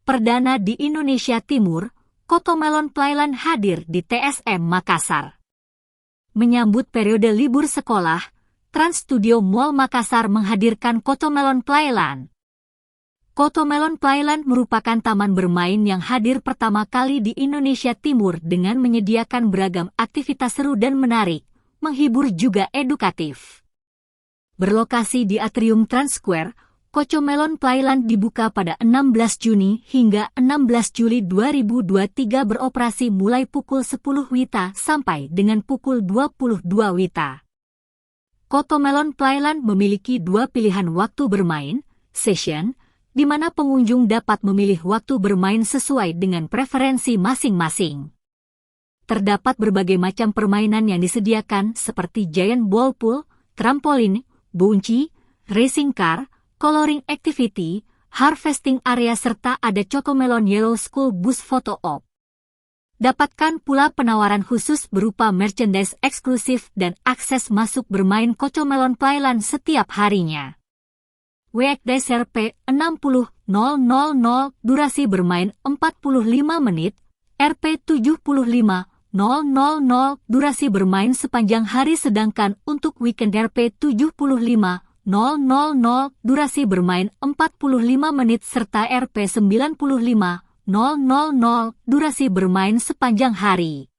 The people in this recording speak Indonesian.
perdana di Indonesia Timur, Cocomelon Playland hadir di TSM Makassar. Menyambut periode libur sekolah, Trans Studio Mall Makassar menghadirkan Cocomelon Playland. Cocomelon Playland merupakan taman bermain yang hadir pertama kali di Indonesia Timur dengan menyediakan beragam aktivitas seru dan menarik, menghibur juga edukatif. Berlokasi di Atrium Trans Square, Cocomelon Playland dibuka pada 16 Juni hingga 16 Juli 2023 beroperasi mulai pukul 10 WITA sampai dengan pukul 22 WITA. Cocomelon Playland memiliki dua pilihan waktu bermain, session, di mana pengunjung dapat memilih waktu bermain sesuai dengan preferensi masing-masing. Terdapat berbagai macam permainan yang disediakan seperti giant ball pool, trampolin, bunci, racing car, coloring activity, harvesting area serta ada Cocomelon Yellow School Bus Photo Op. Dapatkan pula penawaran khusus berupa merchandise eksklusif dan akses masuk bermain Cocomelon Playland setiap harinya. Weekdays RP 60.000, durasi bermain 45 menit, RP 75.000, durasi bermain sepanjang hari sedangkan untuk weekend RP 75.000, durasi bermain 45 menit serta RP 95.000, durasi bermain sepanjang hari.